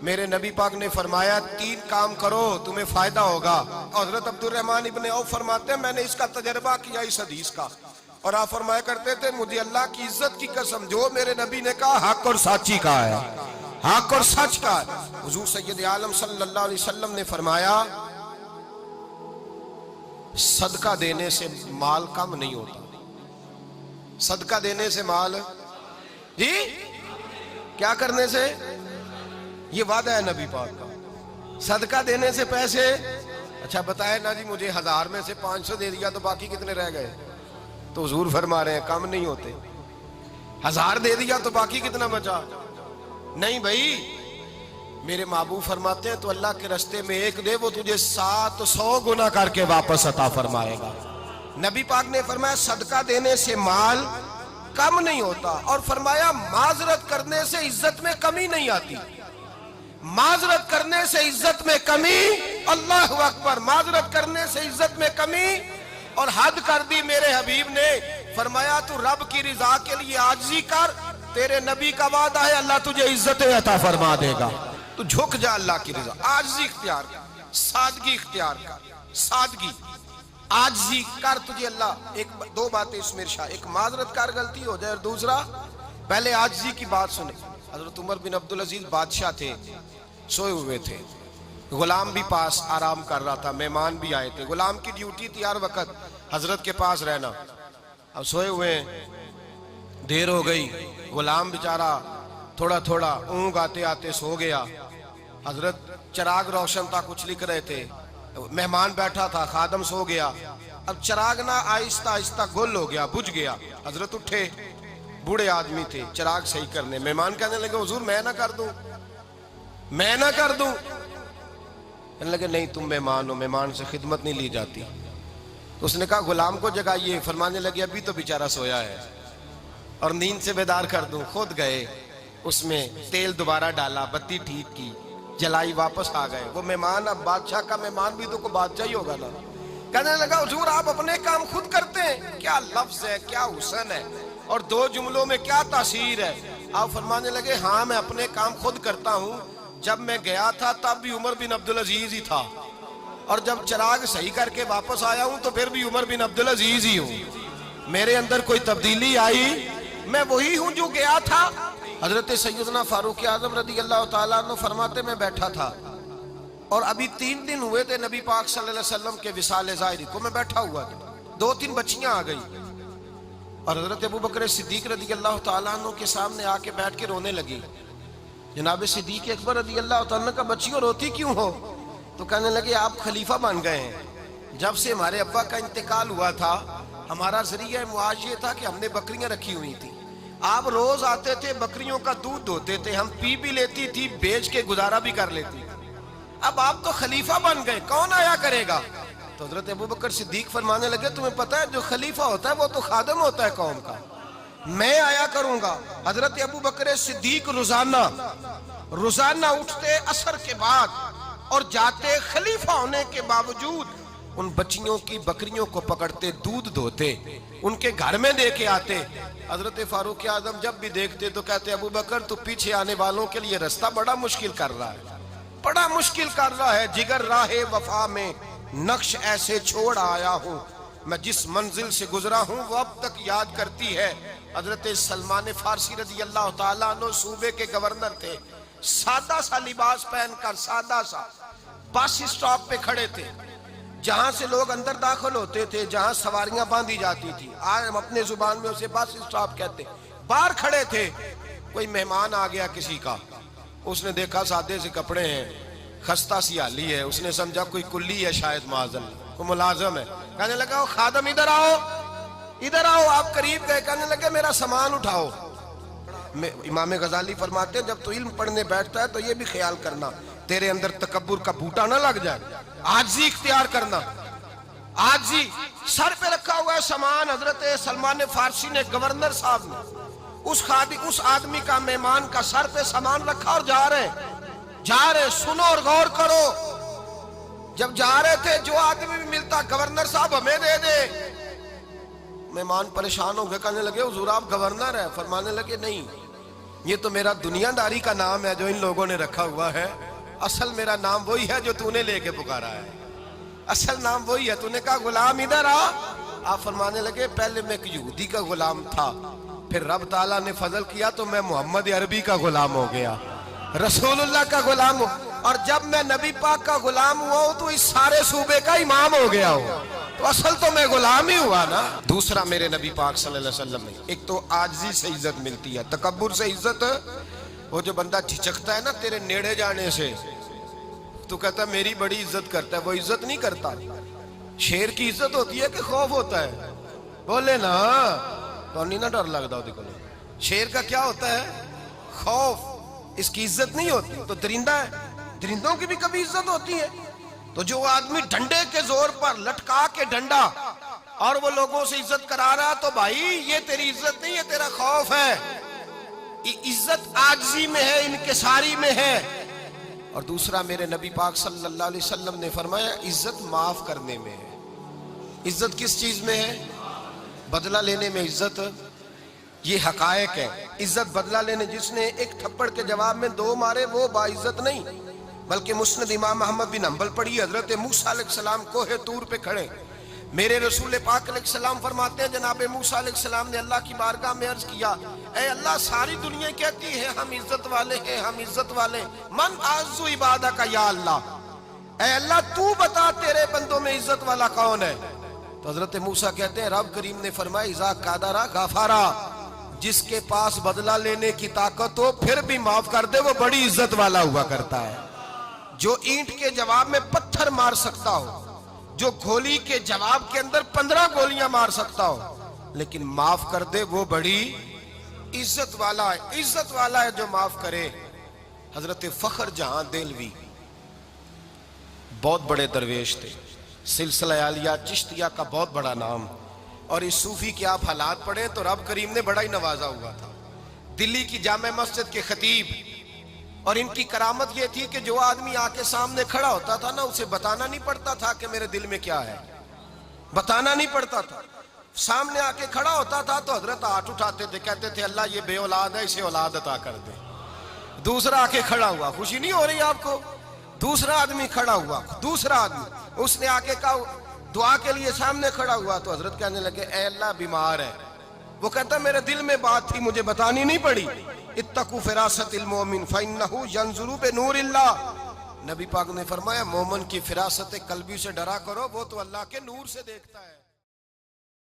میرے نبی پاک نے فرمایا 3 کام کرو تمہیں فائدہ ہوگا. حضرت عبد الرحمن ابن عوف فرماتے ہیں میں نے اس کا تجربہ کیا اس حدیث کا, اور آپ فرمایا کرتے تھے مجھے اللہ کی عزت کی قسم جو میرے نبی نے کہا حق اور سچی کہا ہے, حق اور سچ کا ہے. حضور سید عالم صلی اللہ علیہ وسلم نے فرمایا صدقہ دینے سے مال کم نہیں ہوتا. صدقہ دینے سے مال جی کیا کرنے سے, یہ وعدہ ہے نبی پاک کا. صدقہ دینے سے پیسے, اچھا بتائے نا جی مجھے 1000 میں سے 500 دے دیا تو باقی کتنے رہ گئے؟ تو حضور فرما رہے ہیں کم نہیں ہوتے. 1000 دے دیا تو باقی کتنا بچا؟ نہیں بھائی, میرے محبوب فرماتے ہیں تو اللہ کے رستے میں 1 دے وہ تجھے 700 گنا کر کے واپس عطا فرمائے گا. نبی پاک نے فرمایا صدقہ دینے سے مال کم نہیں ہوتا, اور فرمایا معذرت کرنے سے عزت میں کمی نہیں آتی. معذرت کرنے سے عزت میں کمی, اللہ اکبر, معذرت کرنے سے عزت میں کمی. اور حد کر دی میرے حبیب نے, فرمایا تو رب کی رضا کے لیے عاجزی کر, تیرے نبی کا وعدہ ہے اللہ تجھے عزت عطا فرما دے گا. تو جھک جا اللہ کی رضا, عاجزی اختیار کر, سادگی اختیار کر, سادگی عاجزی کر, تجھے اللہ 2 باتیں اس میں ارشاد, ایک معذرت کر غلطی ہو جائے, اور دوسرا پہلے عاجزی کی بات سنیں. حضرت عمر بن عبدالعزیز بادشاہ تھے, سوئے ہوئے تھے, غلام بھی پاس آرام کر رہا تھا, مہمان بھی آئے تھے. غلام کی ڈیوٹی تھی ہر وقت حضرت کے پاس رہنا. اب سوئے ہوئے, دیر ہو گئی, غلام بیچارہ تھوڑا تھوڑا اونگ آتے آتے سو گیا. حضرت چراغ روشن تھا, کچھ لکھ رہے تھے, مہمان بیٹھا تھا, خادم سو گیا. اب چراغ نہ آہستہ آہستہ گل ہو گیا, بجھ گیا. حضرت اٹھے, بوڑھے آدمی تھے, چراغ صحیح کرنے. مہمان کہنے لگے حضور میں نہ کر دوں, میں نہ کر دوں. کہنے لگے نہیں تم مہمان ہو, مہمان سے خدمت نہیں لی جاتی. تو اس نے کہا غلام کو جگائیے. فرمانے لگے ابھی تو بیچارہ سویا ہے اور نیند سے بیدار کر دوں. خود گئے, اس میں تیل دوبارہ ڈالا, بتی ٹھیک کی, جلائی, واپس آ گئے. وہ مہمان, اب بادشاہ کا مہمان بھی تو کوئی بادشاہ ہی ہوگا نا. کہنے لگا حضور آپ اپنے کام خود کرتے ہیں, کیا لفظ ہے, کیا حسن ہے, اور 2 جملوں میں کیا تاثیر ہے. آپ فرمانے لگے ہاں میں اپنے کام خود کرتا ہوں. جب میں گیا تھا تب بھی عمر بن عبدالعزیز ہی تھا, اور جب چراغ صحیح کر کے واپس آیا ہوں تو پھر بھی عمر بن عبدالعزیز ہی ہوں. میرے اندر کوئی تبدیلی آئی, میں وہی ہوں جو گیا تھا. حضرت سیدنا فاروق اعظم رضی اللہ تعالیٰ عنہ فرماتے میں بیٹھا تھا, اور ابھی 3 دن ہوئے تھے نبی پاک صلی اللہ علیہ وسلم کے وصال ظاہری کو. میں بیٹھا ہوا تھا, 2-3 بچیاں آ گئی, اور حضرت ابو بکر صدیق رضی اللہ تعالیٰ عنہ کے سامنے آ کے بیٹھ کے رونے لگی. جناب صدیق اکبر رضی اللہ تعالیٰ عنہ کا بچیوں روتی کیوں ہو؟ تو کہنے لگے آپ خلیفہ بن گئے ہیں. جب سے ہمارے ابا کا انتقال ہوا تھا ہمارا ذریعہ معاش یہ تھا کہ ہم نے بکریاں رکھی ہوئی تھی. آپ روز آتے تھے, بکریوں کا دودھ دھوتے تھے, ہم پی بھی لیتی تھی, بیچ کے گزارا بھی کر لیتی. اب آپ تو خلیفہ بن گئے, کون آیا کرے گا؟ تو حضرت ابو بکر صدیق فرمانے لگے تمہیں پتہ ہے جو خلیفہ ہوتا ہے وہ تو خادم ہوتا ہے قوم کا, میں آیا کروں گا. حضرت ابو بکر صدیق روزانہ اٹھتے عصر کے بعد اور جاتے, خلیفہ ہونے کے باوجود ان بچیوں کی بکریوں کو پکڑتے, دودھ دھوتے, ان کے گھر میں دے کے آتے. حضرت فاروق اعظم جب بھی دیکھتے تو کہتے ابو بکر تو پیچھے آنے والوں کے لیے رستہ بڑا مشکل کر رہا ہے, بڑا مشکل کر رہا ہے. جگر راہ وفا میں نقش ایسے چھوڑ آیا ہوں, میں جس منزل سے گزرا ہوں وہ اب تک یاد کرتی ہے. حضرت سلمان فارسی رضی اللہ تعالیٰ عنہ صوبے کے گورنر تھے, سادہ سا لباس پہن کر, سادہ سا, بس اسٹاپ پہ کھڑے تھے, جہاں سے لوگ اندر داخل ہوتے تھے, جہاں سواریاں باندھی جاتی تھی, آج ہم اپنے زبان میں اسے بس اسٹاپ کہتے. باہر کھڑے تھے, کوئی مہمان آ گیا کسی کا, اس نے دیکھا سادے سے کپڑے ہیں, خستہ سی حالی ہے, اس نے سمجھا کوئی کلی ہے شاید, معاذ کوئی ملازم ہے. کہنے لگا خادم ادھر آؤ, ادھر آؤ. آپ قریب گئے, کہنے لگے میرا سامان اٹھاؤ. امام غزالی فرماتے ہیں جب تو علم پڑھنے بیٹھتا ہے تو یہ بھی خیال کرنا تیرے اندر تکبر کا بوٹا نہ لگ جائے, عاجزی اختیار کرنا. عاجزی, سر پہ رکھا ہوا ہے سامان. حضرت سلمان فارسی نے, گورنر صاحب نے, اس آدمی کا, مہمان کا سر پہ سامان رکھا اور جا رہے. سنو اور غور کرو. جب جا رہے تھے جو آدمی بھی ملتا, گورنر صاحب ہمیں دے دے. مہمان پریشان ہو گئے, کہنے لگے حضور آپ گورنر ہیں؟ فرمانے لگے نہیں, یہ تو میرا دنیا داری کا نام ہے جو ان لوگوں نے رکھا ہوا ہے، اصل میرا نام وہی ہے جو تو نے لے کے پکارا ہے، اصل نام وہی ہے۔ تو نے کہا غلام ادھر آ، آپ فرمانے لگے پہلے میں ایک یہودی کا غلام تھا، پھر رب تعالیٰ نے فضل کیا تو میں محمد عربی کا غلام ہو گیا، رسول اللہ کا غلام ہو، اور جب میں نبی پاک کا غلام ہوا ہوں تو اس سارے صوبے کا امام ہو گیا ہوں، تو اصل تو میں غلام ہی ہوا نا۔ دوسرا میرے نبی پاک صلی اللہ علیہ وسلم نے ایک تو عاجزی سے عزت ملتی ہے، تکبر سے عزت، وہ جو بندہ جھجکتا ہے نا تیرے نیڑے جانے سے، تو کہتا ہے میری بڑی عزت کرتا ہے، وہ عزت نہیں کرتا۔ شیر کی عزت ہوتی ہے کہ خوف ہوتا ہے؟ بولے نا، تو نہیں نہ ڈر لگتا ہوتی کو۔ شیر کا کیا ہوتا ہے؟ خوف، اس کی عزت نہیں ہوتی۔ تو درندہ ہے، درندوں کی بھی کبھی عزت ہوتی ہے؟ تو جو آدمی ڈنڈے کے زور پر لٹکا کے ڈنڈا اور وہ لوگوں سے عزت کرا رہا، تو بھائی یہ تیری عزت نہیں ہے، تیرا خوف ہے۔ عزت عاجزی میں ہے، انکساری میں ہے۔ اور دوسرا میرے نبی پاک صلی اللہ علیہ وسلم نے فرمایا عزت معاف کرنے میں ہے۔ عزت کس چیز میں ہے؟ بدلہ لینے میں عزت، یہ حقائق ہے۔ عزت بدلہ لینے، جس نے ایک تھپڑ کے جواب میں 2 مارے وہ باعزت نہیں، بلکہ مسند امام احمد بن حنبل پڑھی، حضرت موسیٰ علیہ السلام کوہ طور پہ کھڑے، میرے رسول پاک علیہ السلام فرماتے ہیں جناب موسیٰ علیہ السلام نے اللہ کی بارگاہ میں عرض کیا، اے اللہ ساری دنیا کہتی ہے ہم عزت والے ہیں، ہم عزت والے، من اعز عبادہ کا یا اللہ، اے اللہ تو بتا تیرے بندوں میں عزت والا کون ہے؟ تو حضرت موسیٰ کہتے ہیں رب کریم نے فرمایا اذا قادرا غفارا، جس کے پاس بدلہ لینے کی طاقت ہو پھر بھی معاف کر دے وہ بڑی عزت والا ہوا کرتا ہے۔ جو اینٹ کے جواب میں پتھر مار سکتا ہو، جو گولی کے جواب کے اندر 15 گولیاں مار سکتا ہو، لیکن معاف کر دے وہ بڑی عزت والا ہے۔ عزت والا ہے جو معاف کرے۔ حضرت فخر جہاں دہلوی بہت بڑے درویش تھے، سلسلہ عالیہ چشتیہ کا بہت بڑا نام، اور اس صوفی کے آپ حالات پڑھیں تو رب کریم نے بڑا ہی نوازا ہوا تھا۔ دلی کی جامع مسجد کے خطیب، اور ان کی کرامت یہ تھی کہ جو آدمی آ کے سامنے کھڑا ہوتا تھا نا اسے بتانا نہیں پڑتا تھا کہ میرے دل میں کیا ہے، بتانا نہیں پڑتا تھا، سامنے آ کے کھڑا ہوتا تھا تو حضرت ہاتھ اٹھاتے تھے، کہتے تھے اللہ یہ بے اولاد ہے اسے اولاد عطا کر دے۔ دوسرا آ کے کھڑا ہوا، خوشی نہیں ہو رہی آپ کو؟ دوسرا آدمی کھڑا ہوا، دوسرا آدمی، اس نے آ کے کہا دعا کے لیے سامنے کھڑا ہوا تو حضرت کہنے لگے اے اللہ بیمار ہے، وہ کہتا میرے دل میں بات تھی مجھے بتانی نہیں پڑی، اتقوا فراست المومن فإنہ ینظر بنور اللہ، نبی پاک نے فرمایا مومن کی فراست قلبی سے ڈرا کرو، وہ تو اللہ کے نور سے دیکھتا ہے۔